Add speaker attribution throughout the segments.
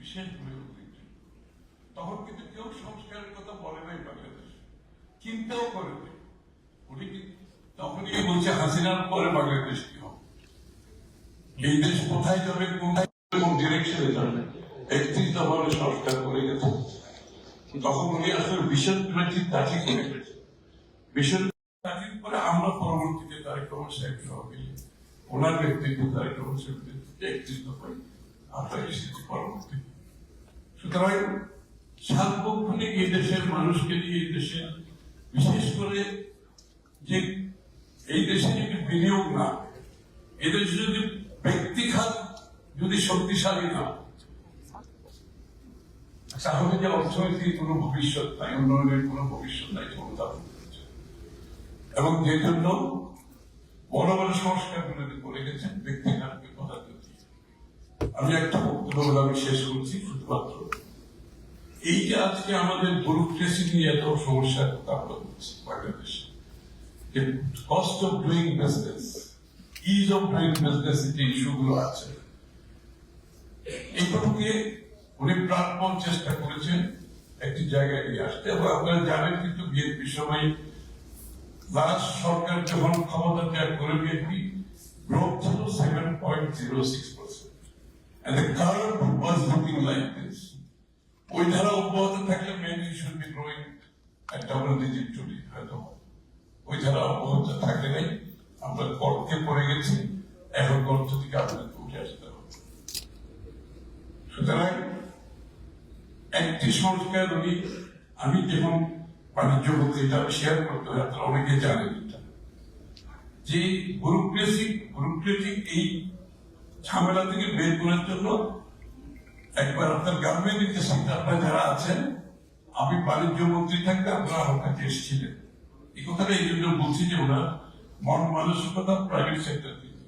Speaker 1: বিশেষ তখন কিন্তু কেউ সংস্কারের কথা বলে নাই বাংলাদেশ, চিন্তাও করে নাই। উনি তখনই বলছে হাসিনার পরে বাংলাদেশ কি হবে, এই দেশ কোথায় যাবে, কোথায় কোন ডিরেকশনে যাবে, 31 দফা সংস্কার করে গেছে। তখন উনি আসলে ভিশন 2030 করে গেছে। ভিশন 2030 পরে আমরা পরবর্তীতে তারেক রহমান সাহেব সহ মিলে ওনার ব্যক্তিত্ব তারেক রহমান সাহেবের নেতৃত্বে 31 দফায় আমরা এসেছি পরবর্তী। সুতরাং সার্বক্ষণিক এই দেশের মানুষকে নিয়ে, এই দেশে বিশেষ করে যে এই দেশে যদি বিনিয়োগ না, এই দেশে যদি ব্যক্তি খাত যদি শক্তিশালী না, তাহলে যে অর্থনীতির কোনো ভবিষ্যৎ নাই, উন্নয়নের কোনো ভবিষ্যৎ নাই এবং যে জন্য বড় বড় সংস্কার গুলো করে গেছেন ব্যক্তি খাতকে প্রাধান্য দিয়ে। আমি একটা বক্তব্য বলে আমি শেষ করছি, শুধুমাত্র এই যে আজকে আমাদের ব্যুরোক্রেসি নিয়ে এত সমস্যার কথা আমরা বলছি বাংলাদেশে, যে cost of doing business, is of doing business, যে ইস্যুগুলো আছে, এইগুলোকে উনি প্রাণপণ চেষ্টা করেছেন একটি জায়গায় নিয়ে আসতে। এবং আপনারা জানেন কিন্তু বিএনপি সময় লাস্ট সরকার যখন ক্ষমতা ত্যাগ করে বিএনপি গ্রোথ ছিল 7.06%, and the curve was looking like this. ওই ধারা অব্যাহত থাকলে maybe should be growing at double digit today, হয়তো ওই ধারা অব্যাহত থাকে নাই, আমরা গর্তে পড়ে গেছি, এখন গর্ত থেকে আপনাদেরকে উঠে আসতে হবে। সুতরাং একটি সংস্কার উনি, আমি যেমন বাণিজ্য মন্ত্রী, এটা শেয়ার করতে হয়, আপনারা অনেকে জানেন এটা, যে ব্যুরোক্রেটিক এই ঝামেলা থেকে বের করার জন্য একবার আপনার গভর্নমেন্টের যে সেক্টর আপনারা যারা আছেন, আমি বাণিজ্য মন্ত্রী থাকতে আপনারা আমার কাছে এসেছিলেন। এই কথাটা এই জন্য বলছি যে ওনার মন মানসিকতা প্রাইভেট সেক্টর থেকে,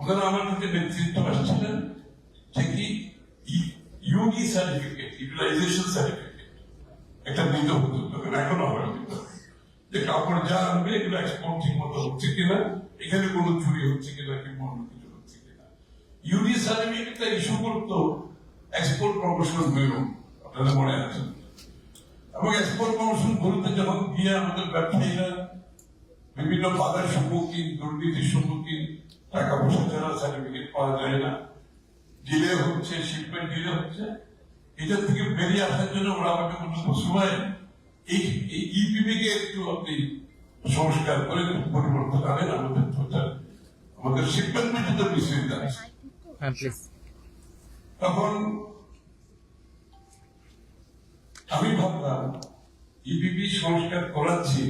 Speaker 1: ওনারা আমার কাছে নেতৃত্ব আসছিলেন ঠিকই ইউডি সার্টিফিকেট, ইউটিলাইজেশন সার্টিফিকেট একটা দিতে হতো, তখন এখনো হয় যে কাপড় যা আনবে এগুলো এক্সপোর্ট ঠিক মতো হচ্ছে কিনা, এখানে কোনো চুরি হচ্ছে কিনা, কিংবা অন্য কিছু হচ্ছে কিনা। ইউডি সার্টিফিকেটটা ইস্যু করতো এক্সপোর্ট প্রমোশন ব্যুরো, আপনাদের মনে আছে। এবং এক্সপোর্ট প্রমোশন ব্যুরোতে যখন গিয়ে আমাদের ব্যবসায়ীরা বিভিন্ন বাধার সম্মুখীন, দুর্নীতির সম্মুখীন, টাকা পয়সা ছাড়া সার্টিফিকেট পাওয়া যায় না, ডিলে হচ্ছে, শিপমেন্ট ডিলে হচ্ছে, এটার থেকে বেরিয়ে আসার জন্য ওরা আমাকে বলতো সময় এই ইপিপি কে একটু আপনি সংস্কার করে পরিবর্তন আনেন, আমাদের শিপমেন্ট পর্যন্ত মিশিয়ে দেন। তখন আমি ভাবলাম ইপিপি সংস্কার করাচ্ছি,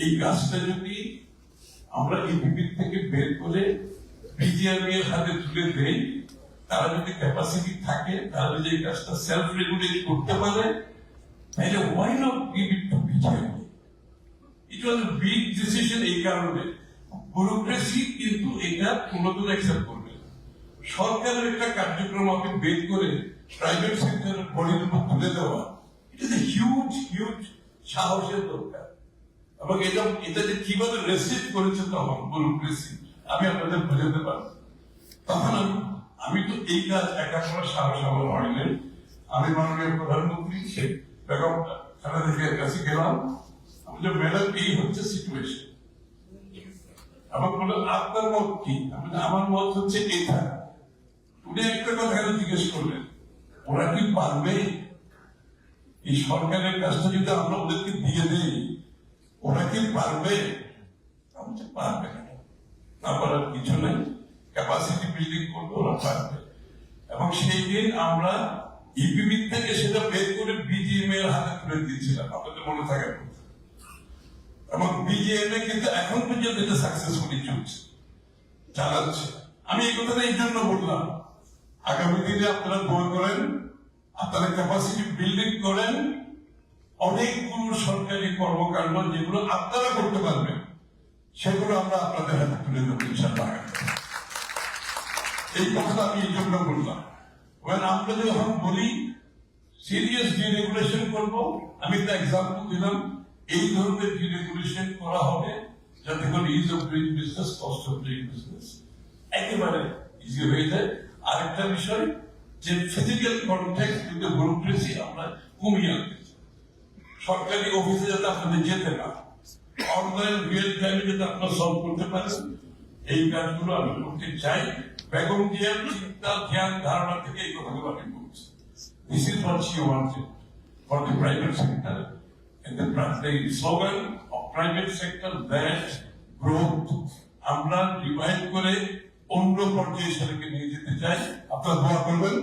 Speaker 1: এই কাজটা যদি আমরা ইপিপি থেকে বের করে বিজিআরবি এর হাতে তুলে দেই, তারা যদি ক্যাপাসিটি থাকে, তারা যদি এই কাজটা সেলফ রেগুলেট করতে পারে, তাহলে why not give it to বিজিআরবি? It was a big decision এই কারণে, ব্যুরোক্রেসি কিন্তু এটা কোনোদিন অ্যাকসেপ্ট করবে না। সরকারের একটা কার্যক্রম আপনি বের করে প্রাইভেট সেক্টরের বডির উপর তুলে দেওয়া, ইট ইজ এ হিউজ সাহসের দরকার। এবং এটা যে কিভাবে রেসিভ করেছে তখন ব্যুরোক্রেসি, আমি আপনাদের বোঝাতে পারবো। তখন আমি তো এই কাজ একা করার সাহস আমার হয়নি। আমি মাননীয় প্রধানমন্ত্রী শেখ বেগম খালেদা জিয়ার কাছে গেলাম, আমি যে ম্যাডাম এই হচ্ছে সিচুয়েশন, আমার বললাম আপনার মত কি? আমার মত হচ্ছে এটা। উনি একটা কথা জিজ্ঞেস করলেন, ওরা কি পারবে এই সরকারের কাজটা যদি আমরা ওদেরকে দিয়ে দিই, ওরা কি পারবে? পারবে না, পারার কিছু নাই, ক্যাপাসিটি বিল্ডিং করবে, ওরা পারবে। এবং সেই দিন আমরা ইপিপি থেকে সেটা বের করে বিজিএম এর হাতে তুলে দিয়েছিলাম, আপনাদের মনে থাকার কথা। এবং বিজিএম এ কিন্তু এখন পর্যন্ত এটা সাকসেসফুলি চলছে, চালাচ্ছে। আমি এই কথাটা এই জন্য বললাম, আগামী দিনে আপনারা দোয়া করেন, আপনারা ক্যাপাসিটি বিল্ডিং করেন, অনেকগুলো সরকারি কর্মকাণ্ড যেগুলো আপনারা করতে পারবেন, সেগুলো আমরা আপনাদের হাতে তুলে দেবো ইনশাআল্লাহ। এই কথাটা আমি এই জন্য বললাম, আমরা যখন বলি সিরিয়াস ডিরেগুলেশন করব, আমি একটা এক্সাম্পল দিলাম, এই ধরনের ডিরেগুলেশন করা হবে যাতে করে is of doing business, cost of doing business একেবারে ইজি হয়ে যায়। আরেকটা বিষয়, যে physical contact with the bureaucracy আমরা কমিয়ে আনতে চাই। সরকারি অফিসে যাতে আপনাদের যেতে না, অনলাইন রিয়েল টাইমে যাতে আপনারা সলভ করতে পারেন, এই কাজগুলো আমি করতে চাই। বেগম জিয়ার চিন্তা, জ্ঞান, ধারণা থেকে এই কথাগুলো আমি বলছি। This is what she wanted for the private sector, and the slogan of private sector that growth আমরা রিভাইভ করে অন্য পর্যায়ে সেটাকে নিয়ে যেতে চাই। আপনারা দোয়া করবেন।